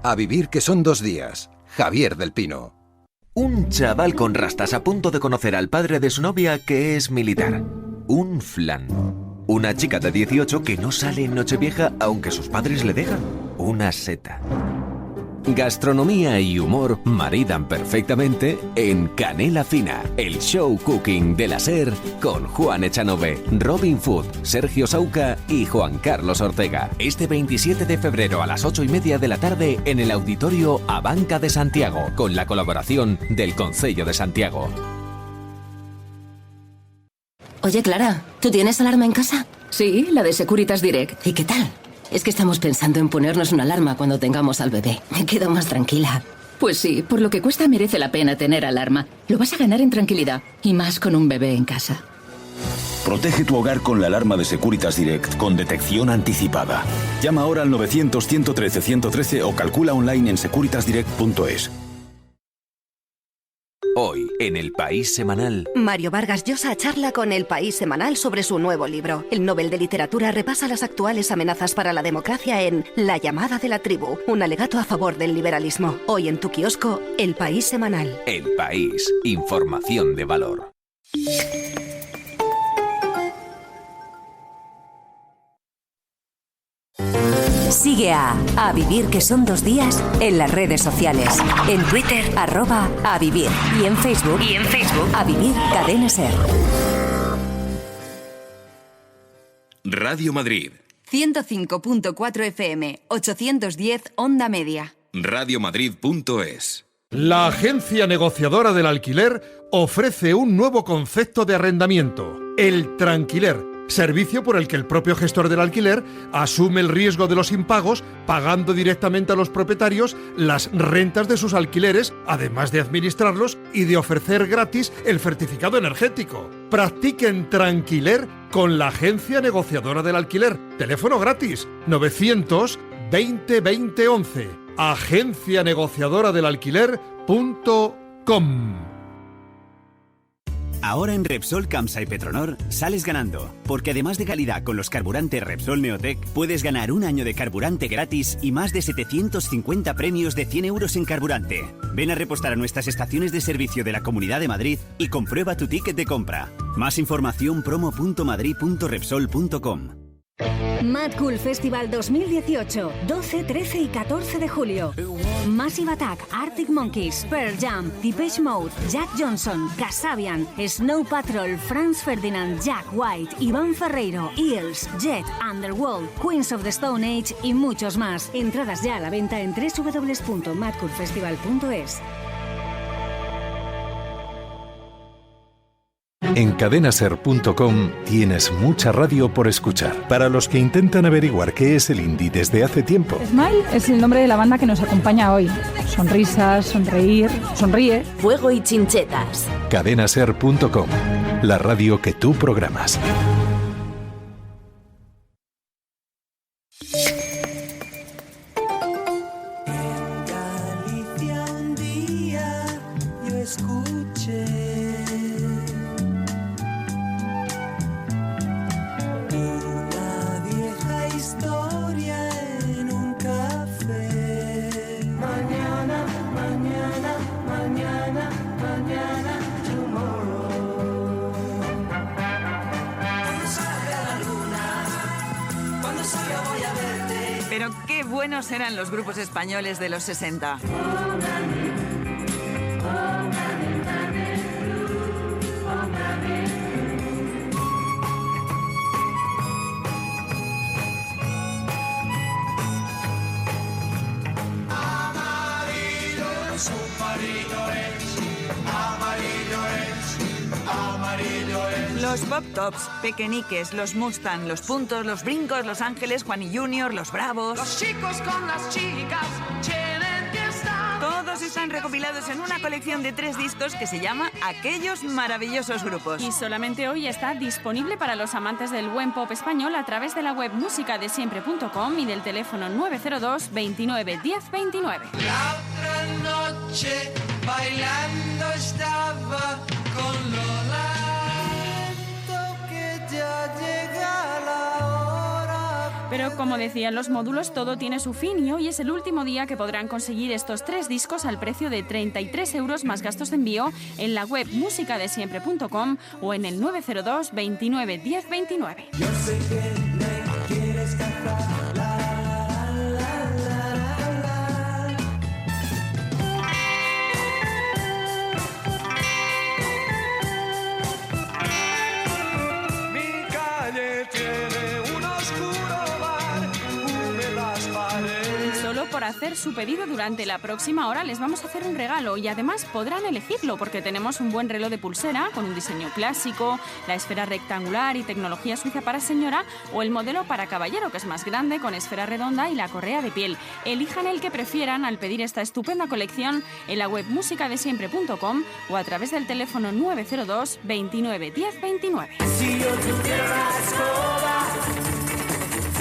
A vivir que son 2 días. Javier del Pino. Un chaval con rastas a punto de conocer al padre de su novia que es militar. Un flan. Una chica de 18 que no sale en Nochevieja aunque sus padres le dejan. Una seta. Gastronomía y humor maridan perfectamente en Canela Fina, el show cooking de la SER con Juan Echanove, Robin Food, Sergio Sauca y Juan Carlos Ortega. Este 27 de febrero a las 8:30 de la tarde en el Auditorio Abanca de Santiago, con la colaboración del Concello de Santiago. Oye, Clara, ¿tú tienes alarma en casa? Sí, la de Securitas Direct. ¿Y qué tal? Es que estamos pensando en ponernos una alarma cuando tengamos al bebé. Me quedo más tranquila. Pues sí, por lo que cuesta merece la pena tener alarma. Lo vas a ganar en tranquilidad, y más con un bebé en casa. Protege tu hogar con la alarma de Securitas Direct con detección anticipada. Llama ahora al 900-113-113 o calcula online en securitasdirect.es. Hoy, en El País Semanal. Mario Vargas Llosa charla con El País Semanal sobre su nuevo libro. El Nobel de Literatura repasa las actuales amenazas para la democracia en La llamada de la tribu, un alegato a favor del liberalismo. Hoy en tu kiosco, El País Semanal. El País. Información de valor. Sigue a Vivir que son 2 días en las redes sociales. En Twitter, @avivir. Y en Facebook, A Vivir Cadena SER. Radio Madrid. 105.4 FM, 810 Onda Media. Radiomadrid.es. La agencia negociadora del alquiler ofrece un nuevo concepto de arrendamiento, el tranquiler. Servicio por el que el propio gestor del alquiler asume el riesgo de los impagos, pagando directamente a los propietarios las rentas de sus alquileres, además de administrarlos y de ofrecer gratis el certificado energético. Practiquen tranquiler con la agencia negociadora del alquiler. Teléfono gratis 900 20 20 11. agencianegociadoradelalquiler.com. Ahora en Repsol, Camsa y Petronor sales ganando, porque además de calidad con los carburantes Repsol Neotec, puedes ganar 1 año de carburante gratis y más de 750 premios de 100 euros en carburante. Ven a repostar a nuestras estaciones de servicio de la Comunidad de Madrid y comprueba tu ticket de compra. Más información promo.madrid.repsol.com. Mad Cool Festival 2018, 12, 13 y 14 de julio. Massive Attack, Arctic Monkeys, Pearl Jam, Depeche Mode, Jack Johnson, Kasabian, Snow Patrol, Franz Ferdinand, Jack White, Iván Ferreiro, Eels, Jet, Underworld, Queens of the Stone Age y muchos más. Entradas ya a la venta en www.madcoolfestival.es. En cadenaser.com tienes mucha radio por escuchar. Para los que intentan averiguar qué es el indie desde hace tiempo. Smile es el nombre de la banda que nos acompaña hoy. Sonrisas, sonreír, sonríe. Fuego y chinchetas. Cadenaser.com, la radio que tú programas. Pero qué buenos eran los grupos españoles de los 60. Los Pop Tops, Pequeñiques, los Mustang, los Puntos, los Brincos, los Ángeles, Juan y Junior, los Bravos. Los chicos con las chicas tienen que estar. Todos están recopilados en una colección de 3 discos que se llama Aquellos maravillosos grupos. Y solamente hoy está disponible para los amantes del buen pop español a través de la web musicadesiempre.com y del teléfono 902 29 10 29. La otra noche bailando estaba con Lola. Pero Pero como decían los módulos, todo tiene su fin y hoy es el último día que podrán conseguir estos 3 discos al precio de 33 € más gastos de envío en la web musicadesiempre.com o en el 902 29 10 29. Yo sé que me quieres cantar. Por hacer su pedido durante la próxima hora les vamos a hacer un regalo y además podrán elegirlo porque tenemos un buen reloj de pulsera con un diseño clásico, la esfera rectangular y tecnología suiza para señora o el modelo para caballero que es más grande con esfera redonda y la correa de piel. Elijan el que prefieran al pedir esta estupenda colección en la web musicadesiempre.com o a través del teléfono 902 29 10 29. Si yo tuviera una escoba,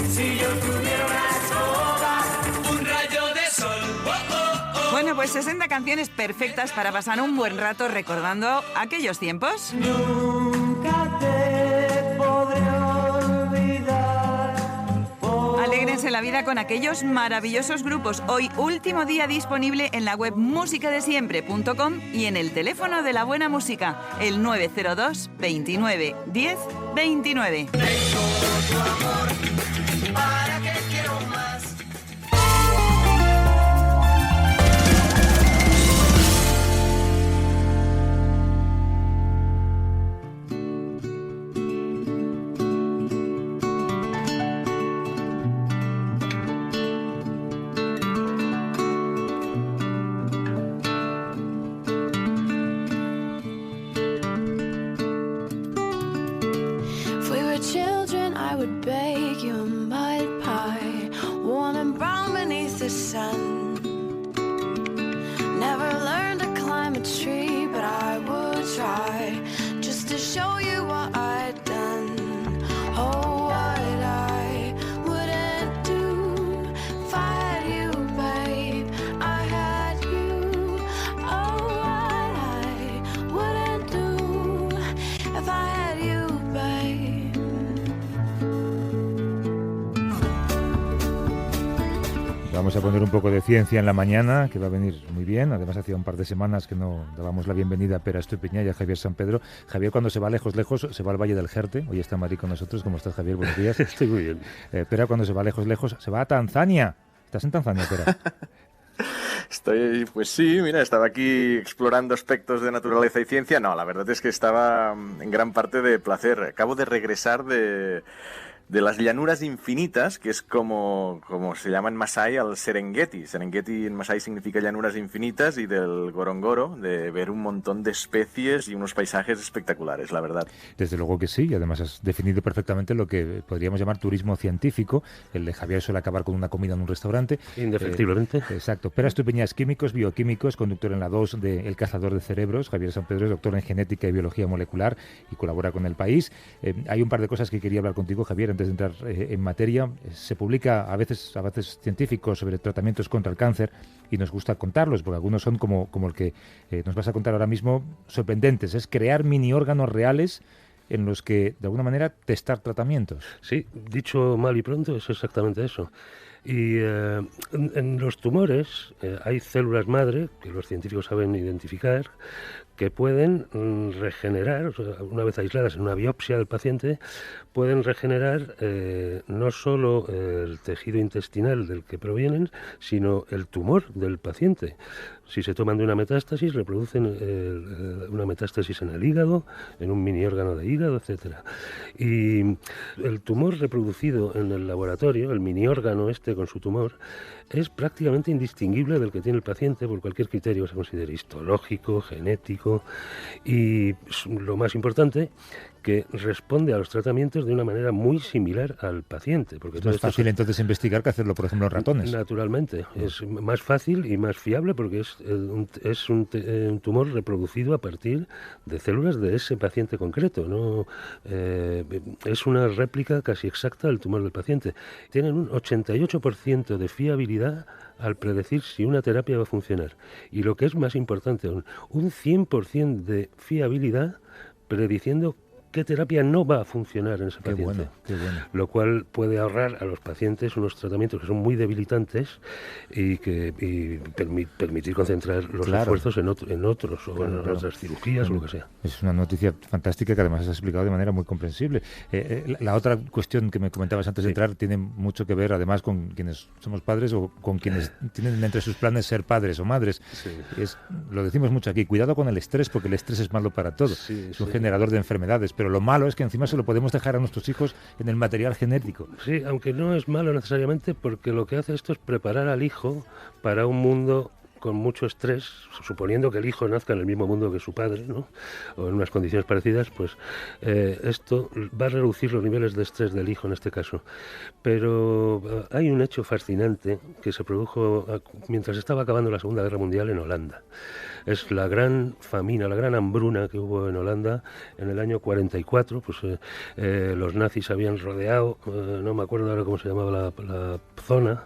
si yo tuviera una escoba, un rayo de sol. Oh, oh, oh. Bueno, pues 60 canciones perfectas para pasar un buen rato recordando aquellos tiempos. Nunca te podré olvidar. Alégrense la vida con aquellos maravillosos grupos. Hoy último día disponible en la web musicadesiempre.com y en el teléfono de la buena música, el 902 29 10 29. Tengo tu amor, ¿para qué quiero más? Sun. Never learned to climb a tree, but I would try just to show you what I'd done. Oh, what I wouldn't do if I had you, babe. I had you. Oh, what I wouldn't do if I had you, babe. Vamos a poner un poco de ciencia en la mañana, que va a venir muy bien. Además, hacía un par de semanas que no dábamos la bienvenida a Pera Estupiñán y a Javier San Pedro. Javier, cuando se va lejos, se va al Valle del Jerte. Hoy está Madrid con nosotros. ¿Cómo estás, Javier? Buenos días. Estoy muy bien. Pera, cuando se va lejos, se va a Tanzania. ¿Estás en Tanzania, Pera? Estoy, pues sí, mira, estaba aquí explorando aspectos de naturaleza y ciencia. No, la verdad es que estaba en gran parte de placer. Acabo de regresar de las llanuras infinitas, que es como se llama en Masái al Serengeti. Serengeti en Masái significa llanuras infinitas, y del Gorongoro, de ver un montón de especies y unos paisajes espectaculares, la verdad. Desde luego que sí, y además has definido perfectamente lo que podríamos llamar turismo científico. El de Javier suele acabar con una comida en un restaurante. Indefectiblemente. Exacto. Pera Estupiñán es químico, es conductor en la 2 de El Cazador de Cerebros. Javier San Pedro es doctor en genética y biología molecular y colabora con El País. Hay un par de cosas que quería hablar contigo, Javier, antes de entrar en materia. Se publica a veces científicos sobre tratamientos contra el cáncer y nos gusta contarlos porque algunos son como el que nos vas a contar ahora mismo, sorprendentes. Es crear mini órganos reales en los que, de alguna manera, testar tratamientos. Sí, dicho mal y pronto, es exactamente eso. Y en los tumores hay células madre que los científicos saben identificar, que pueden regenerar, o sea, una vez aisladas en una biopsia del paciente, pueden regenerar no solo el tejido intestinal del que provienen, sino el tumor del paciente. Si se toman de una metástasis, reproducen una metástasis en el hígado, en un mini órgano de hígado, etcétera. Y el tumor reproducido en el laboratorio, el mini órgano este con su tumor, es prácticamente indistinguible del que tiene el paciente por cualquier criterio que se considere histológico, genético, y lo más importante, que responde a los tratamientos de una manera muy similar al paciente. Porque es más fácil entonces investigar que hacerlo, por ejemplo, en ratones. Naturalmente, es más fácil y más fiable porque es un tumor reproducido a partir de células de ese paciente concreto. No es una réplica casi exacta del tumor del paciente. Tienen un 88% de fiabilidad al predecir si una terapia va a funcionar. Y lo que es más importante, un 100% de fiabilidad prediciendo qué terapia no va a funcionar en ese Qué paciente. bueno, qué bueno. Lo cual puede ahorrar a los pacientes unos tratamientos que son muy debilitantes y permitir concentrar los esfuerzos en otros o en otras cirugías o lo que sea. Es una noticia fantástica que además has explicado de manera muy comprensible. La otra cuestión que me comentabas antes de entrar tiene mucho que ver además con quienes somos padres o con quienes tienen entre sus planes ser padres o madres. Sí. Lo decimos mucho aquí, cuidado con el estrés porque el estrés es malo para todo. Sí, es un generador de enfermedades, pero lo malo es que encima se lo podemos dejar a nuestros hijos en el material genético. Sí, aunque no es malo necesariamente, porque lo que hace esto es preparar al hijo para un mundo con mucho estrés, suponiendo que el hijo nazca en el mismo mundo que su padre, ¿no? O en unas condiciones parecidas, pues esto va a reducir los niveles de estrés del hijo en este caso. Pero hay un hecho fascinante que se produjo mientras estaba acabando la Segunda Guerra Mundial en Holanda. Es la gran famina, la gran hambruna que hubo en Holanda en el año 44. Pues los nazis habían rodeado, no me acuerdo ahora cómo se llamaba la zona,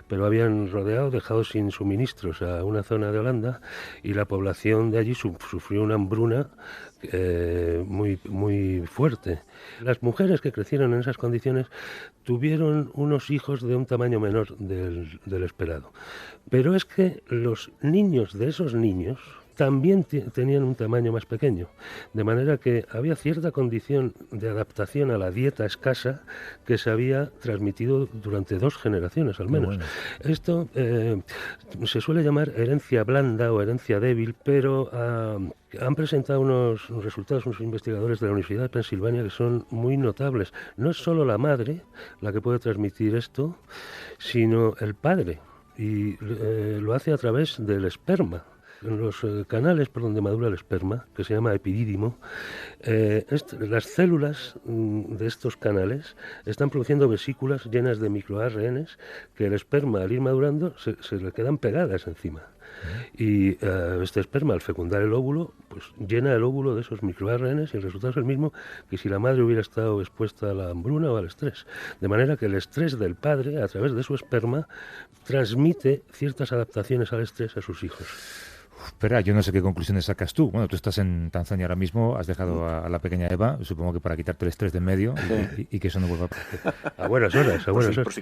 pero habían rodeado, dejado sin suministros a una zona de Holanda, y la población de allí sufrió una hambruna muy fuerte. Las mujeres que crecieron en esas condiciones tuvieron unos hijos de un tamaño menor del esperado. Pero es que los niños de esos niños también tenían un tamaño más pequeño, de manera que había cierta condición de adaptación a la dieta escasa que se había transmitido durante 2 generaciones al menos. Bueno. Esto se suele llamar herencia blanda o herencia débil, pero han presentado unos resultados unos investigadores de la Universidad de Pensilvania que son muy notables. No es solo la madre la que puede transmitir esto, sino el padre, y lo hace a través del esperma. En los canales por donde madura el esperma, que se llama epidídimo, las células de estos canales están produciendo vesículas llenas de microARNs que el esperma, al ir madurando, se le quedan pegadas encima. Y este esperma, al fecundar el óvulo, pues llena el óvulo de esos microARNs, y el resultado es el mismo que si la madre hubiera estado expuesta a la hambruna o al estrés. De manera que el estrés del padre, a través de su esperma, transmite ciertas adaptaciones al estrés a sus hijos. Espera, yo no sé qué conclusiones sacas tú. Bueno, tú estás en Tanzania ahora mismo, has dejado a la pequeña Eva, supongo que para quitarte el estrés de en medio y que eso no vuelva a pasar. A buenas horas, a buenas horas. Por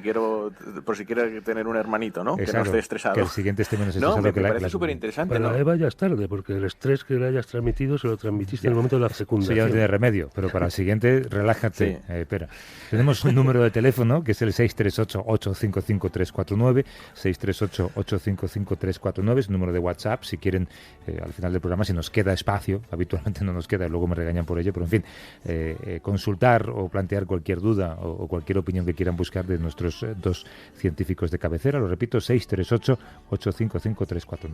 si quiero tener un hermanito, ¿no? Exacto, que no esté estresado. Que el siguiente esté menos estresado me que la parece súper interesante. Para Eva ya es tarde, porque el estrés que le hayas transmitido se lo transmitiste en el momento de la fecundación. Eso ya no tiene remedio, pero para el siguiente, relájate. Sí. Espera. Tenemos un número de teléfono que es el 638-855-349, 638-855-349, es un número de WhatsApp, si quieren... al final del programa, si nos queda espacio, habitualmente no nos queda, y luego me regañan por ello, pero en fin, consultar o plantear cualquier duda o cualquier opinión que quieran buscar de nuestros 2 científicos de cabecera, lo repito, 638-855-349.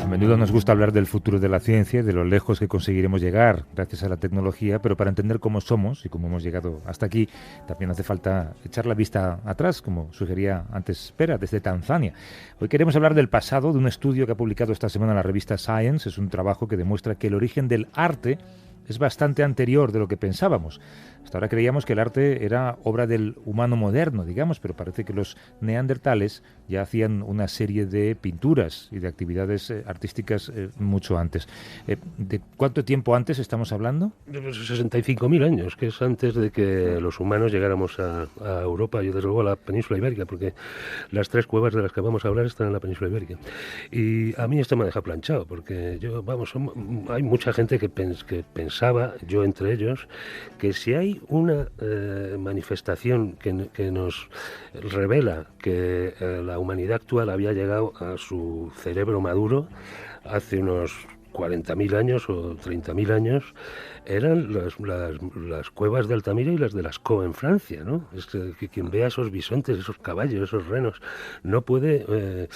A menudo nos gusta hablar del futuro de la ciencia y de lo lejos que conseguiremos llegar gracias a la tecnología, pero para entender cómo somos y cómo hemos llegado hasta aquí, también hace falta echar la vista atrás, como sugería antes Pera, desde Tanzania. Hoy queremos hablar del pasado, de un estudio que ha publicado esta semana la revista Science. Es un trabajo que demuestra que el origen del arte es bastante anterior de lo que pensábamos. Hasta ahora creíamos que el arte era obra del humano moderno, digamos, pero parece que los neandertales ya hacían una serie de pinturas y de actividades artísticas mucho antes. ¿De cuánto tiempo antes estamos hablando? De los 65.000 años, que es antes de que los humanos llegáramos a Europa y desde luego a la península ibérica, porque las 3 cuevas de las que vamos a hablar están en la península ibérica. Y a mí esto me deja planchado, porque hay mucha gente que pensaba, yo entre ellos, que si hay una manifestación que nos revela que la humanidad actual había llegado a su cerebro maduro hace unos 40.000 años o 30.000 años, eran las cuevas de Altamira y las de Lascaux en Francia, ¿no? Es que quien vea esos bisontes, esos caballos, esos renos, no puede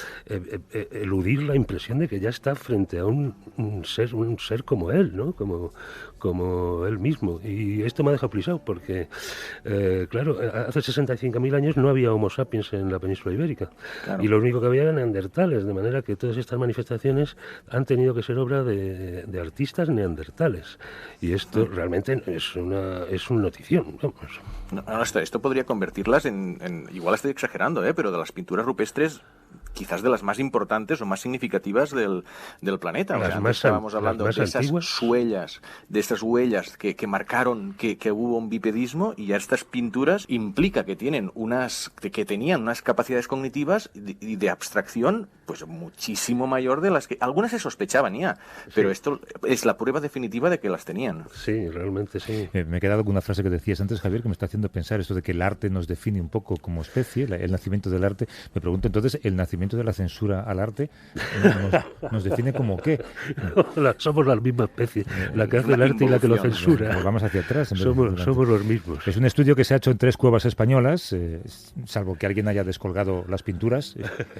eludir la impresión de que ya está frente a un ser como él, ¿no? Como él mismo. Y esto me ha dejado plisado porque, claro, hace 65.000 años no había Homo sapiens en la península ibérica. Claro. Y lo único que había eran neandertales, de manera que todas estas manifestaciones han tenido que ser obra de de artistas neandertales. Y esto realmente es un notición, vamos. No, esto podría convertirlas en igual estoy exagerando, pero de las pinturas rupestres quizás de las más importantes o más significativas del planeta. Estábamos hablando de esas huellas que marcaron que hubo un bipedismo, y ya estas pinturas implica que tenían unas capacidades cognitivas y de abstracción pues muchísimo mayor de las que algunas se sospechaban ya, pero esto es la prueba definitiva de que las tenían. Sí, realmente sí. Me he quedado con una frase que decías antes, Javier, que me está haciendo pensar esto de que el arte nos define un poco como especie, el nacimiento del arte. Me pregunto entonces, ¿el nacimiento de la censura al arte nos define como qué? Somos la misma especie, la que hace el arte y la que lo censura. Nos vamos hacia atrás. Somos los mismos. Es un estudio que se ha hecho en 3 cuevas españolas, salvo que alguien haya descolgado las pinturas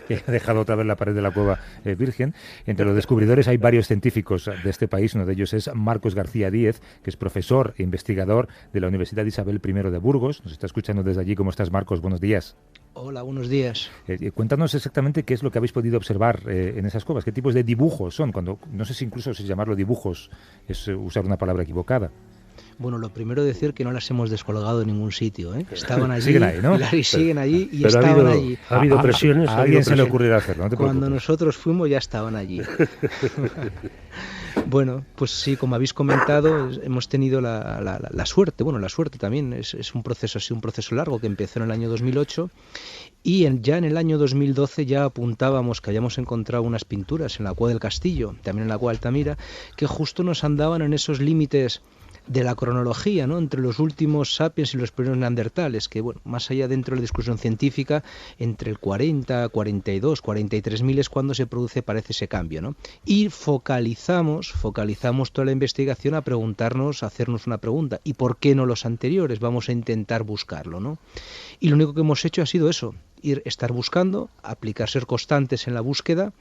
y ha dejado otra vez la pared de la cueva virgen. Entre los descubridores hay varios científicos de este país. Uno de ellos es Marcos García Díez, que es profesor e investigador de la Universidad Isabel I de Burgos. Nos está escuchando desde allí. ¿Cómo estás, Marcos? Buenos días. Hola, buenos días. Cuéntanos exactamente qué es lo que habéis podido observar en esas cuevas. ¿Qué tipos de dibujos son? No sé si incluso si llamarlo dibujos es usar una palabra equivocada. Bueno, lo primero decir que no las hemos descolgado en ningún sitio, ¿eh? Estaban allí, siguen ahí, ¿no? Siguen allí y estaban allí. Ha habido presiones. A alguien se le ocurrirá hacerlo, no te Cuando preocupes. nosotros fuimos ya estaban allí. Bueno, pues sí, como habéis comentado, hemos tenido la suerte. Bueno, la suerte también es un proceso así, un proceso largo que empezó en el año 2008 y ya en el año 2012 ya apuntábamos que hayamos encontrado unas pinturas en la Cueva del Castillo, también en la Cueva de Altamira, que justo nos andaban en esos límites de la cronología, ¿no? Entre los últimos sapiens y los primeros neandertales, que bueno, más allá dentro de la discusión científica, entre el 40, 42, 43.000 es cuando se produce, parece, ese cambio, ¿no? Y focalizamos toda la investigación a preguntarnos, a hacernos una pregunta, ¿y por qué no los anteriores? Vamos a intentar buscarlo, ¿no? Y lo único que hemos hecho ha sido eso, estar buscando, ser constantes en la búsqueda,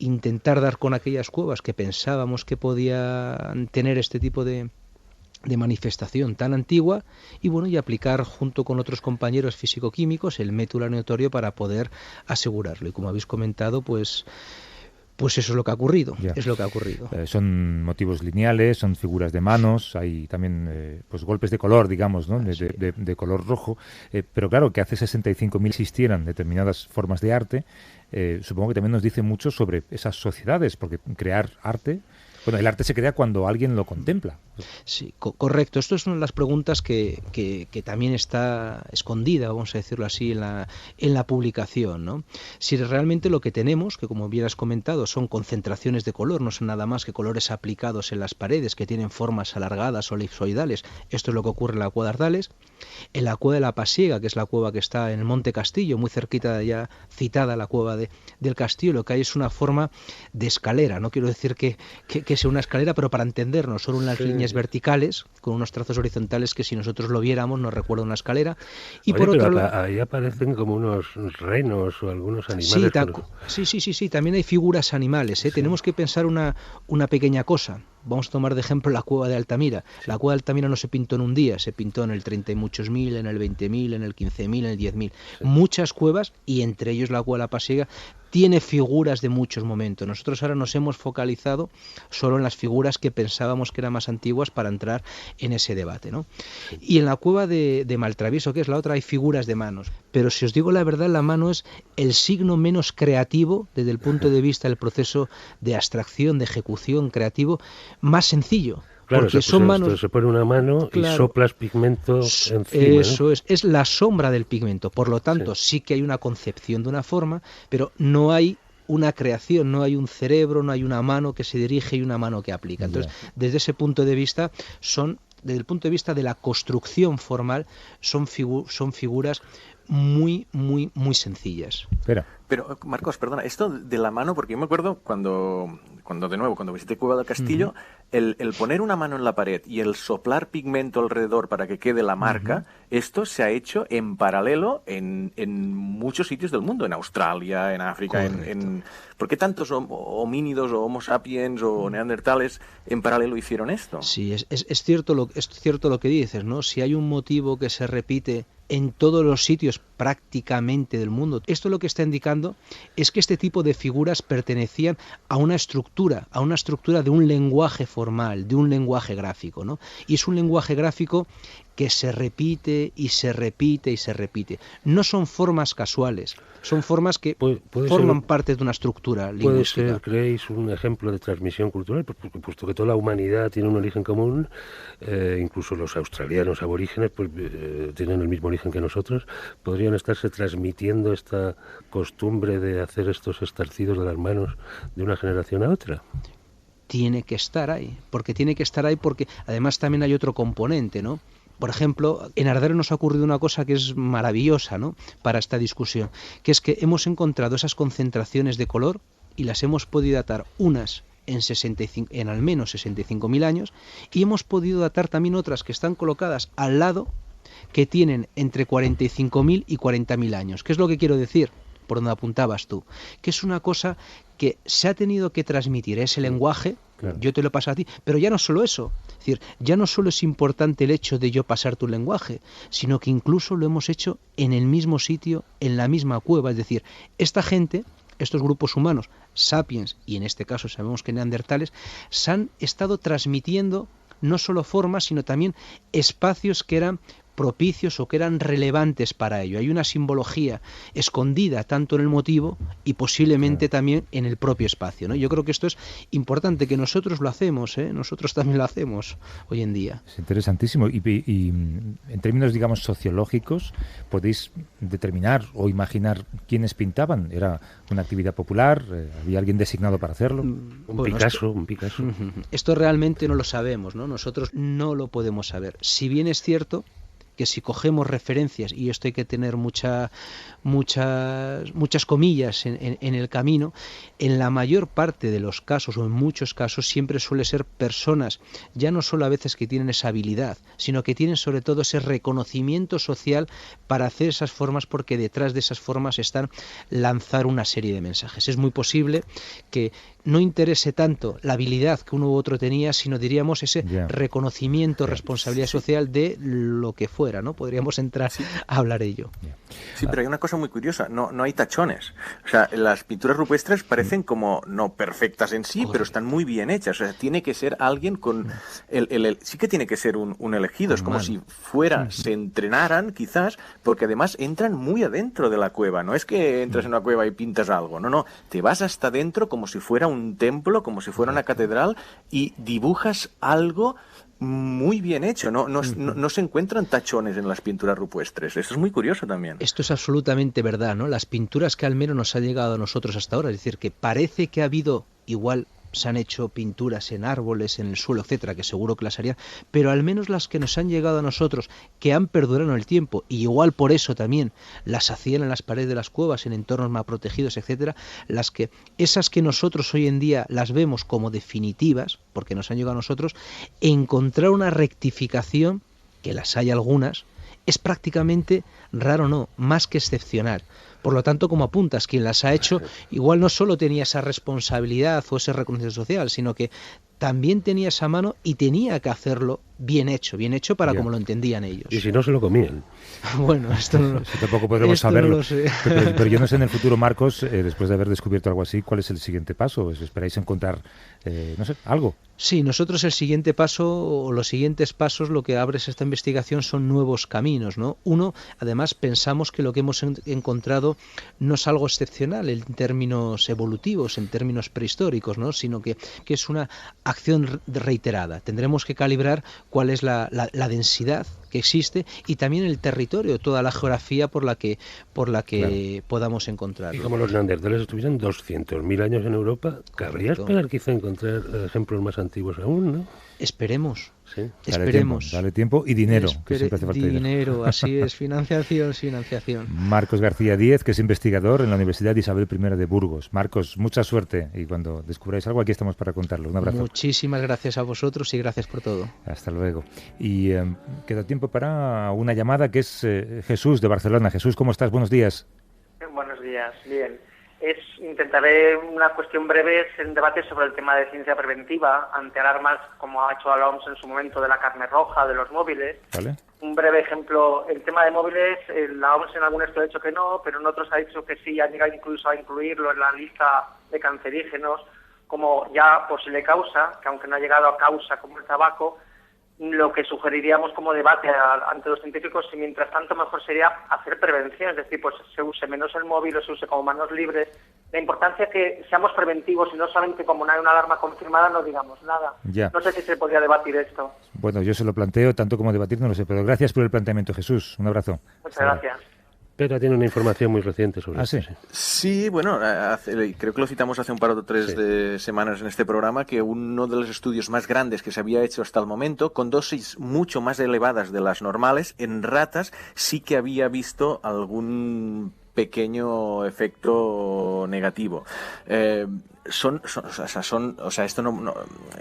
intentar dar con aquellas cuevas que pensábamos que podían tener este tipo de manifestación tan antigua y bueno, y aplicar junto con otros compañeros físico-químicos el método aleatorio para poder asegurarlo. Y como habéis comentado, pues eso es lo que ha ocurrido. Es lo que ha ocurrido. Son motivos lineales, son figuras de manos, hay también pues golpes de color, digamos, ¿no? de color rojo, pero claro, que hace 65.000 existieran determinadas formas de arte, supongo que también nos dice mucho sobre esas sociedades, porque crear arte... Bueno, el arte se crea cuando alguien lo contempla. Sí, correcto. Esto es una de las preguntas que también está escondida, vamos a decirlo así, en la publicación, ¿no? Si realmente lo que tenemos, que como bien has comentado, son concentraciones de color, no son nada más que colores aplicados en las paredes que tienen formas alargadas o elipsoidales. Esto es lo que ocurre en la Cueva de Ardales. En la Cueva de la Pasiega, que es la cueva que está en el Monte Castillo, muy cerquita de ya citada la Cueva del Castillo, lo que hay es una forma de escalera. No quiero decir que sea una escalera, pero para entendernos, son unas líneas verticales con unos trazos horizontales que si nosotros lo viéramos nos recuerda una escalera. Y por otro lado, ahí aparecen como unos renos o algunos animales. Sí, también hay figuras animales, ¿eh? Sí. Tenemos que pensar una pequeña cosa. Vamos a tomar de ejemplo la Cueva de Altamira. La Cueva de Altamira no se pintó en un día, se pintó en el 30 y muchos mil, en el 20.000, en el 15.000, en el 10.000. Sí. Muchas cuevas, y entre ellos la Cueva de la Pasiega, tiene figuras de muchos momentos. Nosotros ahora nos hemos focalizado solo en las figuras que pensábamos que eran más antiguas para entrar en ese debate, ¿no? Sí. Y en la Cueva de Maltravieso, que es la otra, hay figuras de manos. Pero si os digo la verdad, la mano es el signo menos creativo desde el punto de vista del proceso de abstracción, de ejecución creativo, más sencillo. Claro, se pone una mano y soplas pigmento encima. Eso es la sombra del pigmento. Por lo tanto, sí que hay una concepción de una forma, pero no hay una creación, no hay un cerebro, no hay una mano que se dirige y una mano que aplica. Entonces, desde ese punto de vista, desde el punto de vista de la construcción formal, son figuras muy, muy, muy sencillas. Pero, Marcos, perdona, esto de la mano, porque yo me acuerdo cuando visité Cueva del Castillo, el poner una mano en la pared y el soplar pigmento alrededor para que quede la marca, esto se ha hecho en paralelo en muchos sitios del mundo, en Australia, en África, ¿por qué tantos homínidos o homo sapiens o neandertales en paralelo hicieron esto? Sí, es cierto lo que dices, ¿no? Si hay un motivo que se repite en todos los sitios, prácticamente del mundo. Esto lo que está indicando es que este tipo de figuras pertenecían a una estructura de un lenguaje formal, de un lenguaje gráfico, ¿no? Y es un lenguaje gráfico que se repite y se repite y se repite. No son formas casuales, son formas que forman parte de una estructura lingüística. ¿Puede ser, creéis, un ejemplo de transmisión cultural? Puesto que toda la humanidad tiene un origen común, incluso los australianos aborígenes tienen el mismo origen que nosotros, ¿podrían estarse transmitiendo esta costumbre de hacer estos estarcidos de las manos de una generación a otra? Tiene que estar ahí, porque además también hay otro componente, ¿no? Por ejemplo, en Ardero nos ha ocurrido una cosa que es maravillosa, ¿no?, para esta discusión, que es que hemos encontrado esas concentraciones de color y las hemos podido datar unas en al menos 65.000 años, y hemos podido datar también otras que están colocadas al lado que tienen entre 45.000 y 40.000 años. ¿Qué es lo que quiero decir? Por donde apuntabas tú, que es una cosa que se ha tenido que transmitir ese lenguaje. Claro. Yo te lo paso a ti, pero ya no solo eso, es decir, ya no solo es importante el hecho de yo pasar tu lenguaje, sino que incluso lo hemos hecho en el mismo sitio, en la misma cueva, es decir, esta gente, estos grupos humanos, sapiens, y en este caso sabemos que neandertales, se han estado transmitiendo no solo formas, sino también espacios que eran propicios o que eran relevantes para ello. Hay una simbología escondida tanto en el motivo y posiblemente también en el propio espacio, ¿no? Yo creo que esto es importante, que nosotros lo hacemos, nosotros también lo hacemos hoy en día. Es interesantísimo. Y en términos, digamos, sociológicos, ¿podéis determinar o imaginar quiénes pintaban? ¿Era una actividad popular? ¿Había alguien designado para hacerlo? Un Picasso. Esto realmente no lo sabemos, ¿no? Nosotros no lo podemos saber. Si bien es cierto que si cogemos referencias, y esto hay que tener muchas comillas en el camino, en la mayor parte de los casos, o en muchos casos, siempre suele ser personas, ya no solo a veces que tienen esa habilidad, sino que tienen sobre todo ese reconocimiento social para hacer esas formas, porque detrás de esas formas están lanzar una serie de mensajes. Es muy posible que no interese tanto la habilidad que uno u otro tenía, sino diríamos ese reconocimiento, responsabilidad social de lo que fuera, ¿no? Podríamos entrar a hablar de ello. Sí, pero hay una cosa muy curiosa, no hay tachones. O sea, las pinturas rupestres parecen como no perfectas en sí, pero están muy bien hechas. O sea, tiene que ser alguien con sí que tiene que ser un elegido. Es como si se entrenaran quizás, porque además entran muy adentro de la cueva. No es que entras en una cueva y pintas algo, no, te vas hasta adentro como si fuera un templo, como si fuera una catedral, y dibujas algo muy bien hecho. No se encuentran tachones en las pinturas rupestres. Eso es muy curioso también. Esto es absolutamente verdad, ¿no? Las pinturas que al menos nos han llegado a nosotros hasta ahora, es decir, que parece que ha habido, igual se han hecho pinturas en árboles, en el suelo, etcétera, que seguro que las harían, pero al menos las que nos han llegado a nosotros, que han perdurado en el tiempo, y igual por eso también las hacían en las paredes de las cuevas, en entornos más protegidos, etcétera, esas que nosotros hoy en día las vemos como definitivas, porque nos han llegado a nosotros, encontrar una rectificación, que las hay algunas, es prácticamente raro, no, más que excepcional. Por lo tanto, como apuntas, quien las ha hecho igual no solo tenía esa responsabilidad o ese reconocimiento social, sino que también tenía esa mano y tenía que hacerlo bien hecho para como lo entendían ellos. Y si no, se lo comían. Bueno, esto no lo sé. Tampoco podremos saberlo. No lo sé. Pero yo no sé en el futuro, Marcos, después de haber descubierto algo así, ¿cuál es el siguiente paso? ¿Esperáis encontrar, algo? Sí, nosotros el siguiente paso, o los siguientes pasos, lo que abre esta investigación son nuevos caminos, ¿no? Uno, además, pensamos que lo que hemos encontrado no es algo excepcional en términos evolutivos, en términos prehistóricos, ¿no? Sino que es una acción reiterada. Tendremos que calibrar cuál es la densidad que existe y también el territorio, toda la geografía por la que podamos encontrarlo. Y como los neandertales estuvieran 200.000 años en Europa, cabría esperar quizá encontrar ejemplos más antiguos aún, ¿no? Esperemos. Sí. Esperemos. Dale tiempo y dinero. Que siempre hace falta dinero, así es, financiación. Marcos García Díez, que es investigador en la Universidad Isabel I de Burgos. Marcos, mucha suerte, y cuando descubráis algo, aquí estamos para contarlo. Un abrazo. Muchísimas gracias a vosotros y gracias por todo. Hasta luego. Y queda tiempo para una llamada que es Jesús de Barcelona. Jesús, ¿cómo estás? Buenos días. Buenos días, bien. Intentaré una cuestión breve, es un debate sobre el tema de ciencia preventiva ante alarmas, como ha hecho la OMS en su momento, de la carne roja, de los móviles. ¿Vale? Un breve ejemplo, el tema de móviles, la OMS en algún estudio ha dicho que no, pero en otros ha dicho que sí, ha llegado incluso a incluirlo en la lista de cancerígenos como ya posible causa, que aunque no ha llegado a causa como el tabaco, lo que sugeriríamos como debate ante los científicos, y mientras tanto mejor sería hacer prevención, es decir, pues se use menos el móvil o se use como manos libres. La importancia es que seamos preventivos y no solamente como no hay una alarma confirmada no digamos nada. Ya. No sé si se podría debatir esto. Bueno, yo se lo planteo, tanto como debatir no lo sé, pero gracias por el planteamiento, Jesús. Un abrazo. Muchas gracias. Pera tiene una información muy reciente sobre esto. Sí. Sí, bueno, creo que lo citamos hace un par o tres de semanas en este programa, que uno de los estudios más grandes que se había hecho hasta el momento, con dosis mucho más elevadas de las normales, en ratas sí que había visto algún pequeño efecto negativo. Esto no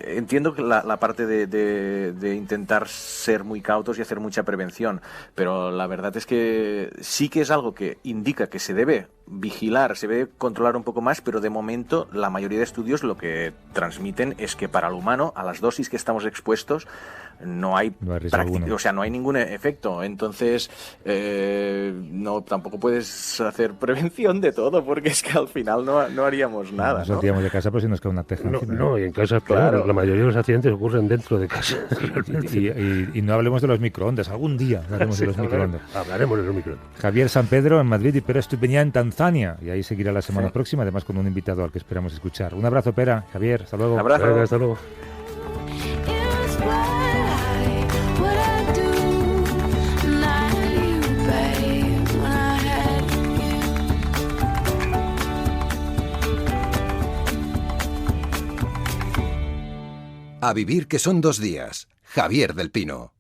entiendo que la parte de intentar ser muy cautos y hacer mucha prevención, pero la verdad es que sí que es algo que indica que se debe vigilar, se debe controlar un poco más, pero de momento la mayoría de estudios lo que transmiten es que para el humano, a las dosis que estamos expuestos, no hay no hay ningún efecto. Entonces tampoco puedes hacer prevención de todo, porque es que al final no haríamos nada. Nos saldríamos de casa, pero si nos cae una teja encima. No, y en casa, claro, la mayoría de los accidentes ocurren dentro de casa. Y no hablemos de los microondas, algún día hablaremos de los microondas. Hablaremos de los microondas. Javier San Pedro en Madrid, pero venía en Tanzania, y ahí seguirá la semana próxima, además con un invitado al que esperamos escuchar. Un abrazo, Pera. Javier, hasta luego. Un abrazo. Venga, hasta luego. A vivir que son 2 días. Javier del Pino.